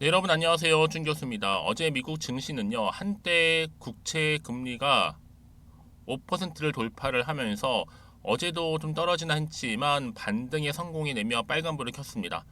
네, 여러분 안녕하세요. 준 교수입니다. 어제 미국 증시는요, 한때 국채 금리가 5%를 돌파를 하면서 어제도 좀 떨어지나 했지만 반등에 성공해 내며 빨간불을 켰습니다.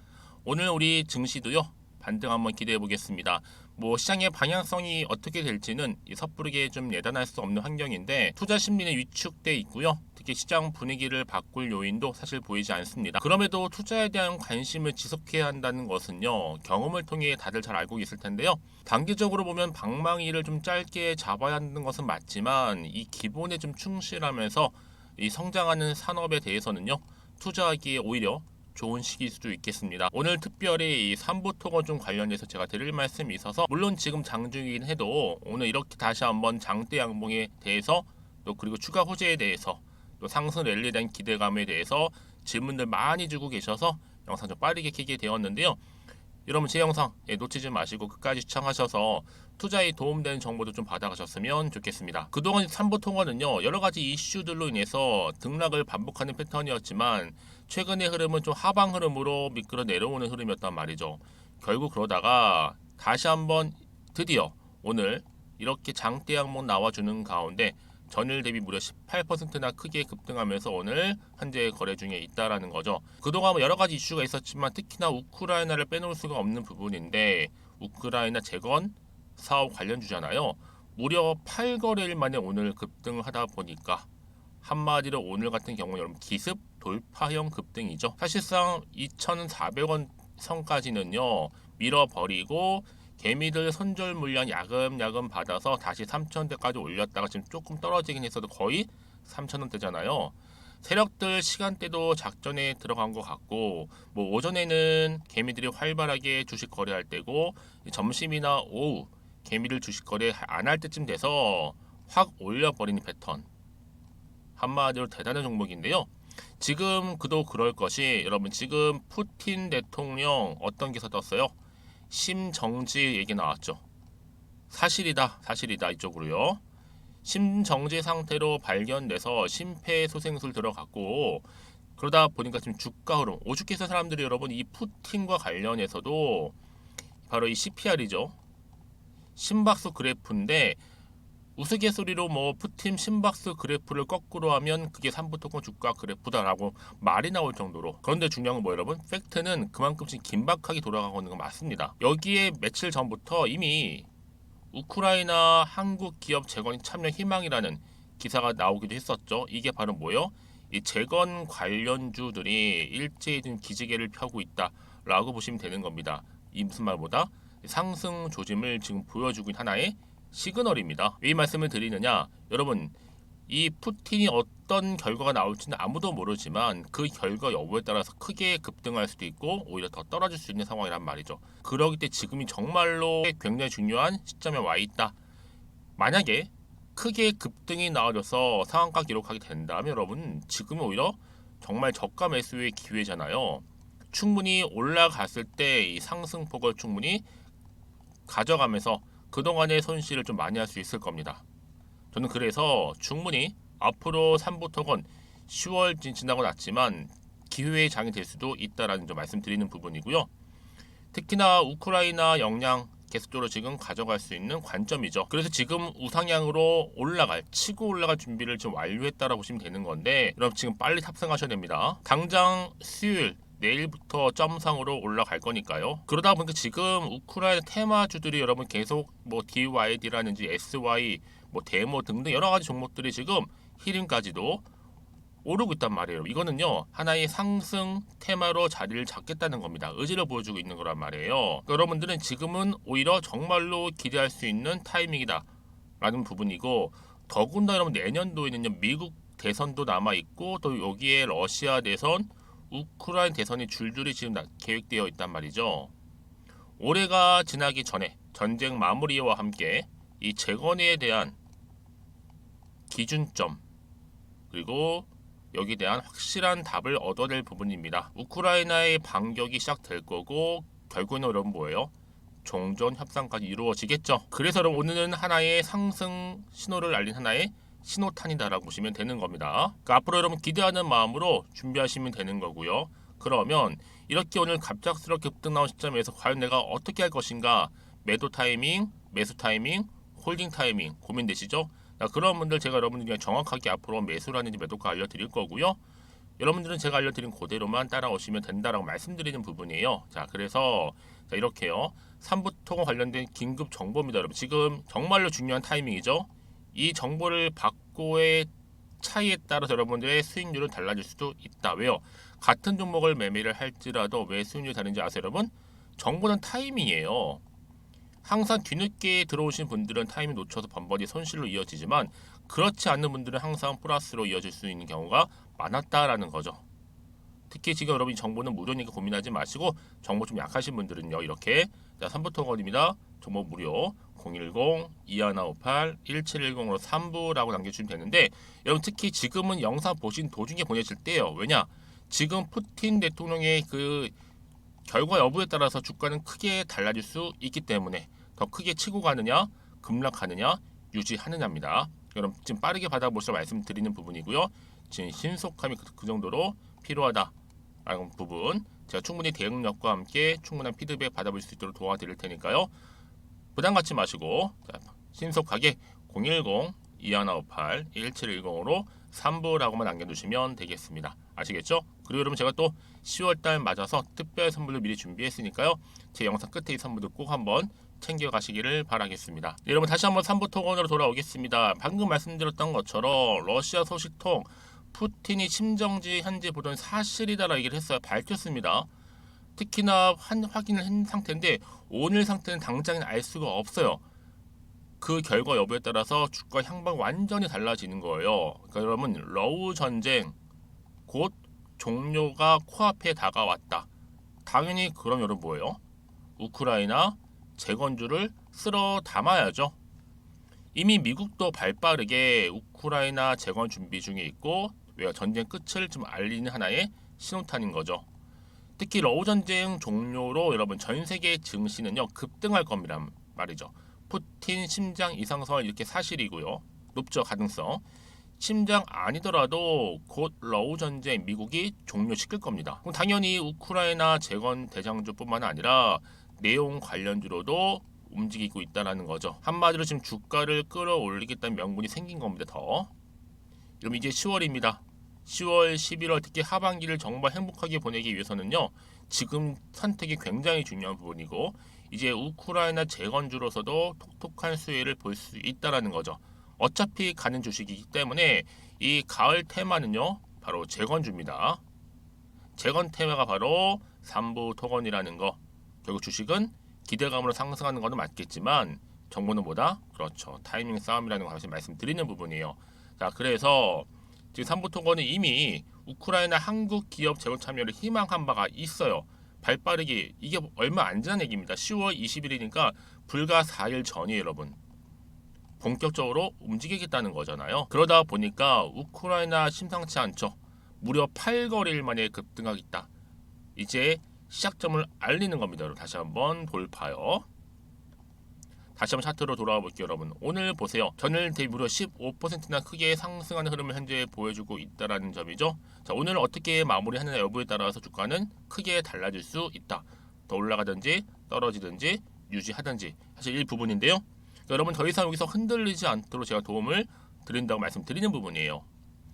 오늘 우리 증시도요, 반등 한번 기대해 보겠습니다. 뭐 시장의 방향성이 어떻게 될지는 섣부르게 좀 예단할 수 없는 환경인데 투자 심리는 위축돼 있고요. 특히 시장 분위기를 바꿀 요인도 사실 보이지 않습니다. 그럼에도 투자에 대한 관심을 지속해야 한다는 것은요, 경험을 통해 다들 잘 알고 있을 텐데요. 단기적으로 보면 방망이를 좀 짧게 잡아야 하는 것은 맞지만 이 기본에 좀 충실하면서 이 성장하는 산업에 대해서는요, 투자하기에 오히려 좋은 시기일 수도 있겠습니다. 오늘 특별히 이 삼부토건 좀 관련해서 제가 드릴 말씀이 있어서 물론 지금 장중이긴 해도 오늘 이렇게 다시 한번 장대 양봉에 대해서 또 그리고 추가 호재에 대해서 또 상승 랠리에 대한 기대감에 대해서 질문들 많이 주고 계셔서 영상 좀 빠르게 켜게 되었는데요. 여러분 제 영상 놓치지 마시고 끝까지 시청하셔서 투자에 도움되는 정보도 좀 받아가셨으면 좋겠습니다. 그동안 삼부통화는요, 여러가지 이슈들로 인해서 등락을 반복하는 패턴이었지만 최근의 흐름은 좀 하방 흐름으로 미끄러 내려오는 흐름이었단 말이죠. 결국 그러다가 다시 한번 드디어 오늘 이렇게 장대 양봉 나와주는 가운데 전일 대비 무려 18%나 크게 급등하면서 오늘 현재 거래 중에 있다라는 거죠. 그동안 뭐 여러 가지 이슈가 있었지만 특히나 우크라이나를 빼놓을 수가 없는 부분인데 우크라이나 재건 사업 관련주잖아요. 무려 8거래일 만에 오늘 급등하다 보니까 한마디로 오늘 같은 경우 여러분 기습 돌파형 급등이죠. 사실상 2,400원 선까지는요 밀어버리고 개미들 손절 물량 야금야금 받아서 다시 3,000원대까지 올렸다가 지금 조금 떨어지긴 했어도 거의 3,000원대잖아요. 세력들 시간대도 작전에 들어간 것 같고 뭐 오전에는 개미들이 활발하게 주식 거래할 때고 점심이나 오후 개미들 주식 거래 안 할 때쯤 돼서 확 올려버리는 패턴. 한마디로 대단한 종목인데요. 지금 그도 그럴 것이 여러분 지금 푸틴 대통령 어떤 기사 떴어요? 심정지 얘기 나왔죠. 사실이다 이쪽으로요. 심정지 상태로 발견돼서 심폐소생술 들어갔고 그러다 보니까 지금 주가 흐름 오죽해서 사람들이 여러분 이 푸틴과 관련해서도 바로 이 CPR이죠. 심박수 그래프인데 우스갯소리로 뭐 푸틴 심박수 그래프를 거꾸로 하면 그게 삼부토건 주가 그래프다라고 말이 나올 정도로. 그런데 중요한 건 뭐 여러분? 팩트는 그만큼씩 긴박하게 돌아가고 있는 건 맞습니다. 여기에 며칠 전부터 이미 우크라이나 한국 기업 재건 참여 희망이라는 기사가 나오기도 했었죠. 이게 바로 뭐요? 이 재건 관련주들이 일제히 좀 기지개를 펴고 있다라고 보시면 되는 겁니다. 이 무슨 말보다 상승 조짐을 지금 보여주고 있는 하나의 시그널입니다. 왜 이 말씀을 드리느냐? 여러분 이 푸틴이 어떤 결과가 나올지는 아무도 모르지만 그 결과 여부에 따라서 크게 급등할 수도 있고 오히려 더 떨어질 수 있는 상황이란 말이죠. 그러기 때문에 지금이 정말로 굉장히 중요한 시점에 와 있다. 만약에 크게 급등이 나와줘서 상한가 기록하게 된다면 여러분 지금은 오히려 정말 저가 매수의 기회잖아요. 충분히 올라갔을 때 이 상승폭을 충분히 가져가면서 그동안의 손실을 좀 많이 할 수 있을 겁니다. 저는 그래서 충분히 앞으로 3부토건 10월 지나고 났지만 기회의 장이 될 수도 있다라는 점 말씀드리는 부분이고요. 특히나 우크라이나 역량 계속적으로 지금 가져갈 수 있는 관점이죠. 그래서 지금 우상향으로 치고 올라갈 준비를 지금 완료했다라고 보시면 되는 건데 여러분 지금 빨리 탑승하셔야 됩니다. 당장 수요일 내일부터 점상으로 올라갈 거니까요. 그러다 보니까 지금 우크라이나 테마주들이 여러분 계속 뭐 DYD라든지 SY, 뭐 데모 등등 여러 가지 종목들이 지금 히림까지도 오르고 있단 말이에요. 이거는요 하나의 상승 테마로 자리를 잡겠다는 겁니다. 의지를 보여주고 있는 거란 말이에요. 그러니까 여러분들은 지금은 오히려 정말로 기대할 수 있는 타이밍이다 라는 부분이고 더군다나 여러분 내년도에는요 미국 대선도 남아 있고 또 여기에 러시아 대선, 우크라이나 대선이 줄줄이 지금 계획되어 있단 말이죠. 올해가 지나기 전에 전쟁 마무리와 함께 이 재건에 대한 기준점 그리고 여기에 대한 확실한 답을 얻어낼 부분입니다. 우크라이나의 반격이 시작될 거고 결국에는 여러분 뭐예요? 종전 협상까지 이루어지겠죠. 그래서 여러분 오늘은 하나의 상승 신호를 알린 하나의 신호탄이다라고 보시면 되는 겁니다. 그러니까 앞으로 여러분 기대하는 마음으로 준비하시면 되는 거고요. 그러면 이렇게 오늘 갑작스럽게 급등 나온 시점에서 과연 내가 어떻게 할 것인가? 매도 타이밍, 매수 타이밍, 홀딩 타이밍 고민되시죠? 자, 그런 분들 제가 여러분들에게 정확하게 앞으로 매수를 하는지 매도가 알려드릴 거고요. 여러분들은 제가 알려드린 그대로만 따라오시면 된다라고 말씀드리는 부분이에요. 자, 그래서 자, 이렇게요. 삼부토건 관련된 긴급 정보입니다, 여러분. 지금 정말로 중요한 타이밍이죠. 이 정보를 받고의 차이에 따라서 여러분들의 수익률은 달라질 수도 있다. 왜요? 같은 종목을 매매를 할지라도 왜 수익률이 다른지 아세요, 여러분? 정보는 타이밍이에요. 항상 뒤늦게 들어오신 분들은 타이밍 놓쳐서 번번이 손실로 이어지지만 그렇지 않는 분들은 항상 플러스로 이어질 수 있는 경우가 많았다라는 거죠. 특히 지금 여러분 정보는 무료니까 고민하지 마시고 정보 좀 약하신 분들은요 이렇게 자 3부토건입니다. 정보 무료 010-2158-1710으로 3부라고 남겨주시면 되는데 여러분 특히 지금은 영상 보신 도중에 보내실 때요. 왜냐? 지금 푸틴 대통령의 그 결과 여부에 따라서 주가는 크게 달라질 수 있기 때문에 더 크게 치고 가느냐 급락하느냐 유지하느냐입니다. 여러분 지금 빠르게 받아보시라 말씀드리는 부분이고요. 지금 신속함이 그 정도로 필요하다라는 부분 제가 충분히 대응력과 함께 충분한 피드백 받아볼 수 있도록 도와드릴 테니까요. 부담 갖지 마시고 자, 신속하게 010-2158-1710으로 3부라고만 남겨두시면 되겠습니다. 아시겠죠? 그리고 여러분 제가 또 10월달 맞아서 특별 선물을 미리 준비했으니까요. 제 영상 끝에 이 선물도 꼭 한번 챙겨가시기를 바라겠습니다. 네, 여러분 다시 한번 3부 토건으로 돌아오겠습니다. 방금 말씀드렸던 것처럼 러시아 소식통 푸틴이 심정지 현재 보던 사실이다라고 얘기를 했어요. 밝혔습니다. 특히나 확인을 한 상태인데 오늘 상태는 당장은 알 수가 없어요. 그 결과 여부에 따라서 주가 향방 완전히 달라지는 거예요. 그러니까 여러분 러우 전쟁 곧 종료가 코앞에 다가왔다. 당연히 그럼 여러분 뭐예요? 우크라이나 재건주를 쓸어 담아야죠. 이미 미국도 발빠르게 우크라이나 재건 준비 중에 있고 왜 전쟁 끝을 좀 알리는 하나의 신호탄인 거죠. 특히 러우 전쟁 종료로 여러분 전 세계 증시는요 급등할 겁니다 말이죠. 푸틴 심장 이상설 이렇게 사실이고요. 높죠 가능성. 심장 아니더라도 곧 러우 전쟁 미국이 종료시킬 겁니다. 그럼 당연히 우크라이나 재건 대장주뿐만 아니라 내용 관련주로도 움직이고 있다는 거죠. 한마디로 지금 주가를 끌어올리겠다는 명분이 생긴 겁니다. 더. 그럼 이제 10월입니다. 10월, 11월 특히 하반기를 정말 행복하게 보내기 위해서는요. 지금 선택이 굉장히 중요한 부분이고 이제 우크라이나 재건주로서도 톡톡한 수혜를 볼 수 있다는 거죠. 어차피 가는 주식이기 때문에 이 가을 테마는요. 바로 재건주입니다. 재건 테마가 바로 3부 토건이라는 거. 결국 주식은 기대감으로 상승하는 것은 맞겠지만 정보는 뭐다? 그렇죠. 타이밍 싸움이라는 것을 말씀드리는 부분이에요. 자, 그래서 지금 3부 토건은 이미 우크라이나 한국 기업 재건 참여를 희망한 바가 있어요. 발빠르게 이게 얼마 안 지난 얘기입니다. 10월 20일이니까 불과 4일 전이에요, 여러분. 본격적으로 움직이겠다는 거잖아요. 그러다 보니까 우크라이나 심상치 않죠. 무려 8거래일 만에 급등하겠다. 이제 시작점을 알리는 겁니다. 여러분. 다시 한번 돌파요. 다시 한번 차트로 돌아와 볼게요, 여러분. 오늘 보세요. 전일 대비 무려 15%나 크게 상승하는 흐름을 현재 보여주고 있다는 점이죠. 자, 오늘 어떻게 마무리하느냐 여부에 따라서 주가는 크게 달라질 수 있다. 더 올라가든지 떨어지든지 유지하든지 사실 이 부분인데요. 여러분 더 이상 여기서 흔들리지 않도록 제가 도움을 드린다고 말씀드리는 부분이에요.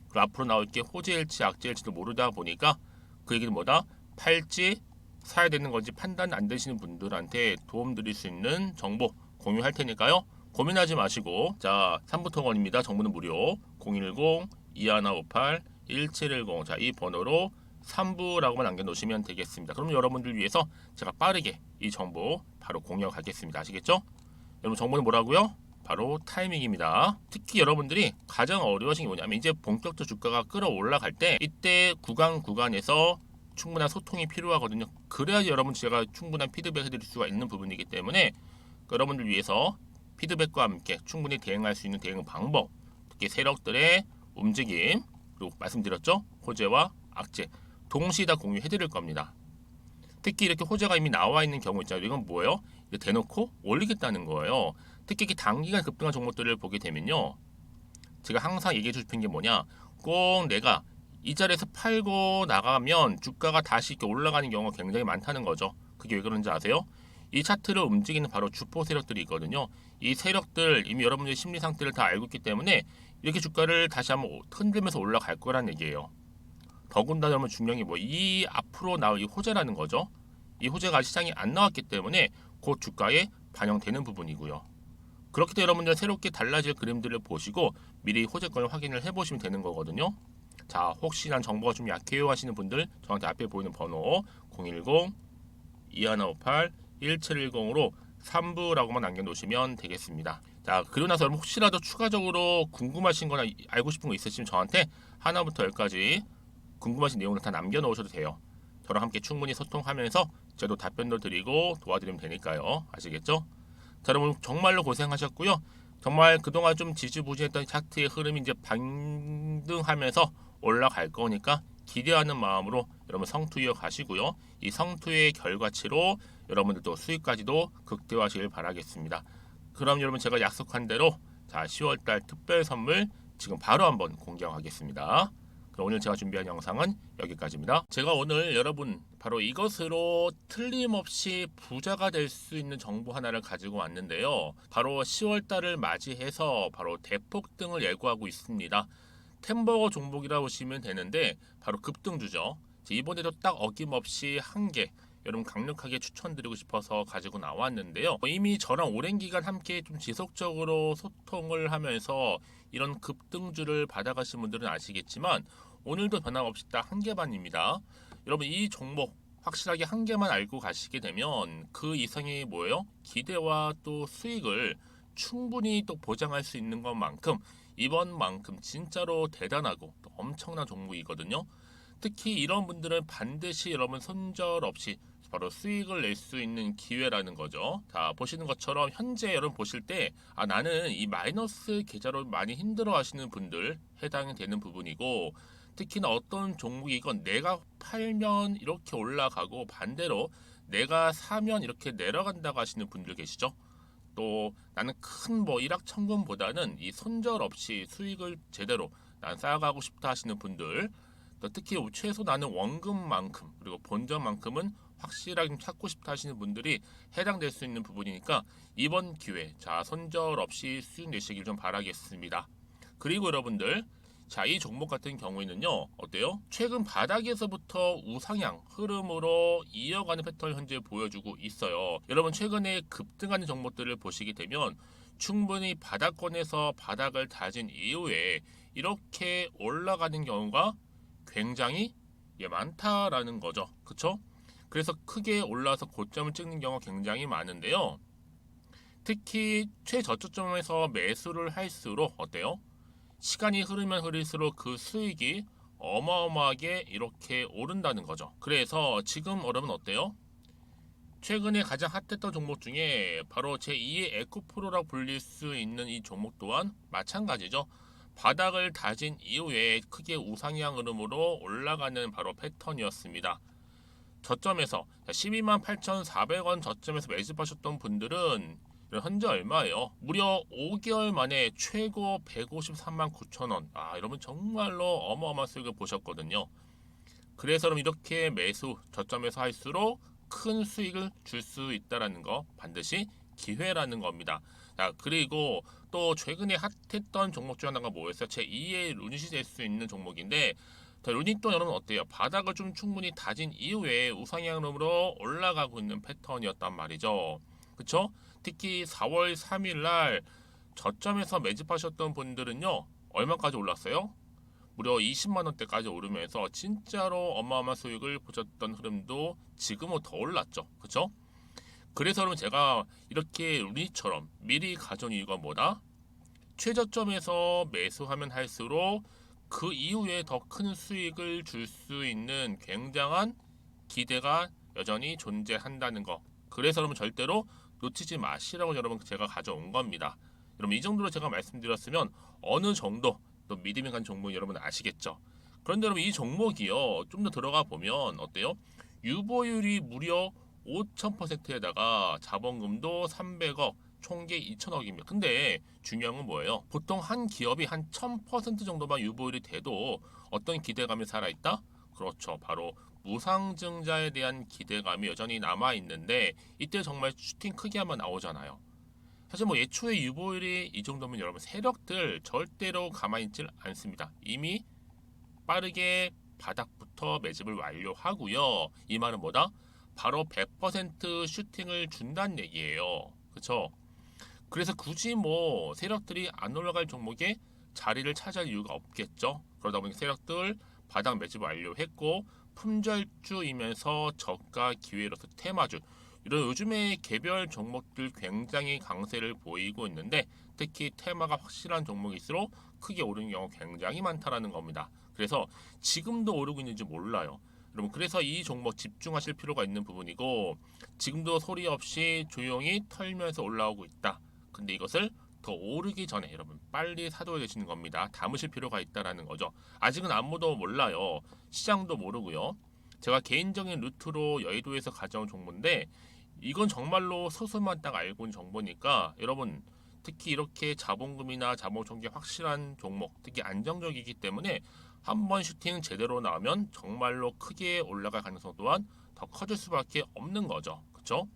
그리고 앞으로 나올 게 호재일지 악재일지도 모르다 보니까 그 얘기는 뭐다? 팔지 사야 되는 건지 판단 안 되시는 분들한테 도움 드릴 수 있는 정보 공유할 테니까요. 고민하지 마시고 자 3부토건입니다. 정보는 무료 010-2158-1710 자, 이 번호로 3부라고만 남겨놓으시면 되겠습니다. 그럼 여러분들 위해서 제가 빠르게 이 정보 바로 공유하겠습니다. 아시겠죠? 여러분 정보는 뭐라고요? 바로 타이밍입니다. 특히 여러분들이 가장 어려우신 게 뭐냐면 이제 본격적 주가가 끌어올라갈 때 이때 구간에서 충분한 소통이 필요하거든요. 그래야지 여러분 제가 충분한 피드백 해드릴 수가 있는 부분이기 때문에 여러분들 위해서 피드백과 함께 충분히 대응할 수 있는 대응 방법 특히 세력들의 움직임 그리고 말씀드렸죠? 호재와 악재 동시에 다 공유해드릴 겁니다. 특히 이렇게 호재가 이미 나와 있는 경우 있잖아요. 이건 뭐예요? 대놓고 올리겠다는 거예요. 특히 단기간 급등한 종목들을 보게 되면요. 제가 항상 얘기해 주신 게 뭐냐. 꼭 내가 이 자리에서 팔고 나가면 주가가 다시 이렇게 올라가는 경우가 굉장히 많다는 거죠. 그게 왜 그런지 아세요? 이 차트를 움직이는 바로 주포 세력들이 있거든요. 이 세력들 이미 여러분들의 심리 상태를 다 알고 있기 때문에 이렇게 주가를 다시 한번 흔들면서 올라갈 거란 얘기예요. 더군다나 여러분 중요한 게 뭐 이 앞으로 나올 이 호재라는 거죠. 이 호재가 시장에 안 나왔기 때문에 곧 주가에 반영되는 부분이고요. 그렇기 때문에 여러분들 새롭게 달라질 그림들을 보시고 미리 호재권을 확인을 해보시면 되는 거거든요. 자, 혹시 난 정보가 좀 약해요 하시는 분들 저한테 앞에 보이는 번호 010-2158-1710으로 3부라고만 남겨놓으시면 되겠습니다. 자, 그리고 나서 여러분 혹시라도 추가적으로 궁금하신 거나 알고 싶은 거 있으시면 저한테 하나부터 열까지 궁금하신 내용을 다 남겨놓으셔도 돼요. 저랑 함께 충분히 소통하면서 저도 답변도 드리고 도와드리면 되니까요. 아시겠죠? 자, 여러분 정말로 고생하셨고요. 정말 그동안 좀 지지부진했던 차트의 흐름이 이제 반등하면서 올라갈 거니까 기대하는 마음으로 여러분 성투 이어가시고요. 이 성투의 결과치로 여러분들도 수익까지도 극대화하시길 바라겠습니다. 그럼 여러분 제가 약속한 대로 자 10월달 특별 선물 지금 바로 한번 공개하겠습니다. 그럼 오늘 제가 준비한 영상은 여기까지입니다. 제가 오늘 여러분 바로 이것으로 틀림없이 부자가 될 수 있는 정보 하나를 가지고 왔는데요. 바로 10월달을 맞이해서 바로 대폭등을 예고하고 있습니다. 템버거 종목이라고 보시면 되는데 바로 급등주죠. 이번에도 딱 어김없이 한 개 여러분 강력하게 추천드리고 싶어서 가지고 나왔는데요. 이미 저랑 오랜 기간 함께 좀 지속적으로 소통을 하면서 이런 급등주를 받아가신 분들은 아시겠지만 오늘도 변함없이 딱 한 개만입니다. 여러분 이 종목 확실하게 한 개만 알고 가시게 되면 그 이상이 뭐예요? 기대와 또 수익을 충분히 또 보장할 수 있는 것만큼 이번만큼 진짜로 대단하고 또 엄청난 종목이거든요. 특히 이런 분들은 반드시 여러분 손절 없이 바로 수익을 낼 수 있는 기회라는 거죠. 자, 보시는 것처럼 현재 여러분 보실 때 나는 이 마이너스 계좌로 많이 힘들어 하시는 분들 해당이 되는 부분이고 특히나 어떤 종목이건 내가 팔면 이렇게 올라가고 반대로 내가 사면 이렇게 내려간다고 하시는 분들 계시죠. 또 나는 큰 뭐 일확천금보다는 이 손절 없이 수익을 제대로 난 쌓아가고 싶다 하시는 분들 또 특히 최소 나는 원금만큼 그리고 본전만큼은 확실하게 좀 찾고 싶다 하시는 분들이 해당될 수 있는 부분이니까 이번 기회 자 손절 없이 수익 내시길 좀 바라겠습니다. 그리고 여러분들 자, 이 종목 같은 경우에는요, 어때요? 최근 바닥에서부터 우상향 흐름으로 이어가는 패턴을 현재 보여주고 있어요. 여러분, 최근에 급등하는 종목들을 보시게 되면 충분히 바닥권에서 바닥을 다진 이후에 이렇게 올라가는 경우가 굉장히 많다라는 거죠. 그쵸? 그래서 크게 올라서 고점을 찍는 경우가 굉장히 많은데요. 특히 최저점에서 매수를 할수록 어때요? 시간이 흐르면 흐를수록 그 수익이 어마어마하게 이렇게 오른다는 거죠. 그래서 지금 여러분 어때요? 최근에 가장 핫했던 종목 중에 바로 제2의 에코프로라고 불릴 수 있는 이 종목 또한 마찬가지죠. 바닥을 다진 이후에 크게 우상향 흐름으로 올라가는 바로 패턴이었습니다. 저점에서 128,400원 저점에서 매집하셨던 분들은 현재 얼마예요? 무려 5개월 만에 최고 153만 9천원. 여러분 정말로 어마어마한 수익을 보셨거든요. 그래서 여러분 이렇게 매수 저점에서 할수록 큰 수익을 줄 수 있다는 거 반드시 기회라는 겁니다. 자, 그리고 또 최근에 핫했던 종목 중 하나가 뭐였어요? 제2의 루닛이 될 수 있는 종목인데 루닛도 여러분 어때요? 바닥을 좀 충분히 다진 이후에 우상향으로 올라가고 있는 패턴이었단 말이죠. 그쵸? 특히 4월 3일 날 저점에서 매집하셨던 분들은요. 얼마까지 올랐어요? 무려 20만 원대까지 오르면서 진짜로 어마어마한 수익을 보셨던 흐름도 지금은 더 올랐죠. 그쵸? 그래서 여러분 제가 이렇게 루닛처럼 미리 가져온 이유가 뭐다? 최저점에서 매수하면 할수록 그 이후에 더 큰 수익을 줄 수 있는 굉장한 기대가 여전히 존재한다는 거. 그래서 여러분 절대로 놓치지 마시라고 여러분 제가 가져온 겁니다. 여러분 이 정도로 제가 말씀드렸으면 어느 정도 또 믿음이 간 종목 여러분 아시겠죠? 그런데 여러분 이 종목이요 좀 더 들어가 보면 어때요? 유보율이 무려 5,000%에다가 자본금도 300억 총계 2천억입니다. 근데 중요한 건 뭐예요? 보통 한 기업이 한 1000% 정도만 유보율이 돼도 어떤 기대감이 살아있다? 그렇죠. 바로 무상증자에 대한 기대감이 여전히 남아있는데 이때 정말 슈팅 크게 한번 나오잖아요. 사실 뭐 예초에 유보율이 이 정도면 여러분 세력들 절대로 가만히 있질 않습니다. 이미 빠르게 바닥부터 매집을 완료하고요. 이 말은 뭐다? 바로 100% 슈팅을 준다는 얘기예요. 그렇죠? 그래서 굳이 뭐 세력들이 안 올라갈 종목에 자리를 차지할 이유가 없겠죠. 그러다 보니 세력들 바닥 매집 완료했고 품절주이면서 저가 기회로서 테마주 이런 요즘에 개별 종목들 굉장히 강세를 보이고 있는데 특히 테마가 확실한 종목일수록 크게 오르는 경우 굉장히 많다라는 겁니다. 그래서 지금도 오르고 있는지 몰라요. 여러분 그래서 이 종목 집중하실 필요가 있는 부분이고 지금도 소리 없이 조용히 털면서 올라오고 있다. 근데 이것을 더 오르기 전에 여러분 빨리 사둬야 되시는 겁니다. 담으실 필요가 있다라는 거죠. 아직은 아무도 몰라요. 시장도 모르고요. 제가 개인적인 루트로 여의도에서 가져온 정보인데 이건 정말로 소수만 딱 알고 있는 정보니까 여러분 특히 이렇게 자본금이나 자본총계 확실한 종목 특히 안정적이기 때문에 한번 슈팅 제대로 나오면 정말로 크게 올라갈 가능성 또한 더 커질 수밖에 없는 거죠. 그렇죠?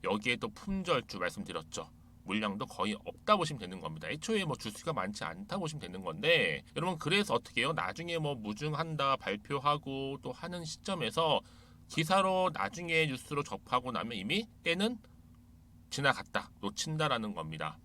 여기에 또 품절주 말씀드렸죠. 물량도 거의 없다 보시면 되는 겁니다. 애초에 뭐 주수가 많지 않다 보시면 되는 건데 여러분 그래서 어떻게 해요? 나중에 뭐 무증한다 발표하고 또 하는 시점에서 기사로 나중에 뉴스로 접하고 나면 이미 때는 지나갔다 놓친다라는 겁니다.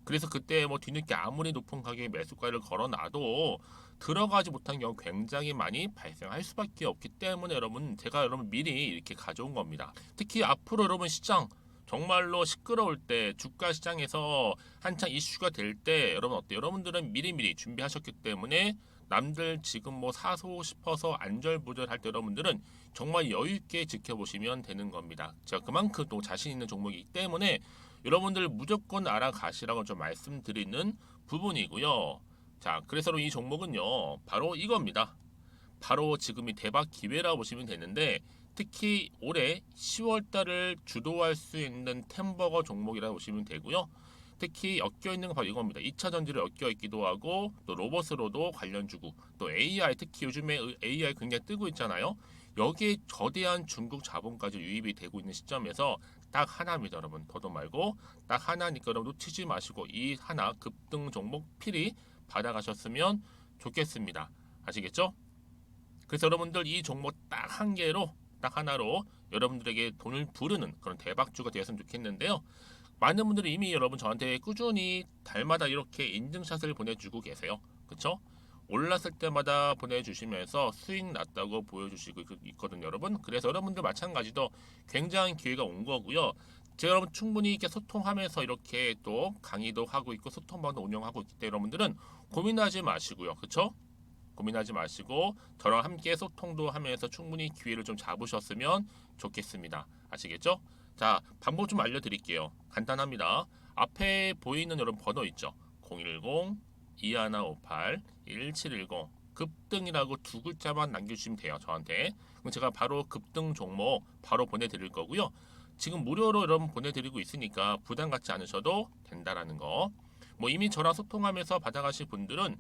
그래서 그때 뭐 뒤늦게 아무리 높은 가격에 매수가를 걸어놔도 들어가지 못한 경우 굉장히 많이 발생할 수밖에 없기 때문에 여러분 제가 여러분 미리 이렇게 가져온 겁니다. 특히 앞으로 여러분 시장 정말로 시끄러울 때 주가 시장에서 한창 이슈가 될 때 여러분 어때요? 여러분들은 미리미리 준비하셨기 때문에 남들 지금 뭐 사고 싶어서 안절부절할 때 여러분들은 정말 여유 있게 지켜보시면 되는 겁니다. 제가 그만큼 또 자신 있는 종목이기 때문에 여러분들 무조건 알아가시라고 좀 말씀드리는 부분이고요. 자, 그래서 이 종목은요, 바로 이겁니다. 바로 지금이 대박 기회라고 보시면 되는데 특히 올해 10월 달을 주도할 수 있는 템버거 종목이라고 보시면 되고요. 특히 엮여 있는 건 바로 이겁니다. 2차 전지를 엮여 있기도 하고 또 로봇으로도 관련 주고 또 AI 특히 요즘에 AI 굉장히 뜨고 있잖아요. 여기에 거대한 중국 자본까지 유입이 되고 있는 시점에서 딱 하나입니다, 여러분. 더도 말고 딱 하나니까 여러분 놓치지 마시고 이 하나 급등 종목 필히 받아가셨으면 좋겠습니다. 아시겠죠? 그래서 여러분들 이 종목 딱 한 개로 딱 하나로 여러분들에게 돈을 부르는 그런 대박주가 되었으면 좋겠는데요. 많은 분들이 이미 여러분 저한테 꾸준히 달마다 이렇게 인증샷을 보내주고 계세요. 그쵸? 올랐을 때마다 보내주시면서 수익 났다고 보여주시고 있거든요, 여러분. 그래서 여러분들 마찬가지도 굉장한 기회가 온 거고요. 제가 여러분 충분히 이렇게 소통하면서 이렇게 또 강의도 하고 있고 소통방도 운영하고 있기 때문에 여러분들은 고민하지 마시고요. 그쵸? 고민하지 마시고 저랑 함께 소통도 하면서 충분히 기회를 좀 잡으셨으면 좋겠습니다. 아시겠죠? 자, 방법 좀 알려드릴게요. 간단합니다. 앞에 보이는 여러분 번호 있죠? 010-2158-1710 급등이라고 두 글자만 남겨주시면 돼요. 저한테. 그럼 제가 바로 급등 종목 바로 보내드릴 거고요. 지금 무료로 여러분 보내드리고 있으니까 부담 갖지 않으셔도 된다라는 거. 뭐 이미 저랑 소통하면서 받아가실 분들은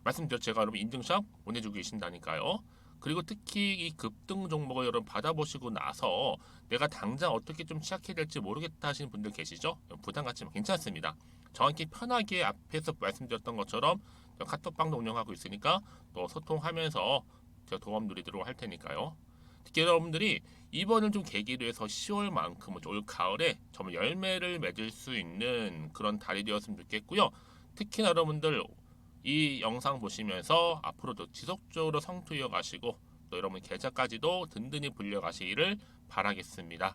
말씀드렸죠. 제가 여러분 인증샷 보내주고 계신다니까요. 그리고 특히 이 급등 종목을 여러분 받아보시고 나서 내가 당장 어떻게 좀 시작해야 될지 모르겠다 하시는 분들 계시죠? 부담 갖지만 괜찮습니다. 저한테 편하게 앞에서 말씀드렸던 것처럼 카톡방도 운영하고 있으니까 또 소통하면서 제가 도움 드리도록 할 테니까요. 특히 여러분들이 이번을 좀 계기로 해서 10월만큼 올 가을에 정말 열매를 맺을 수 있는 그런 달이 되었으면 좋겠고요. 특히나 여러분들 이 영상 보시면서 앞으로도 지속적으로 성투 이어가시고 또 여러분 계좌까지도 든든히 불려가시기를 바라겠습니다.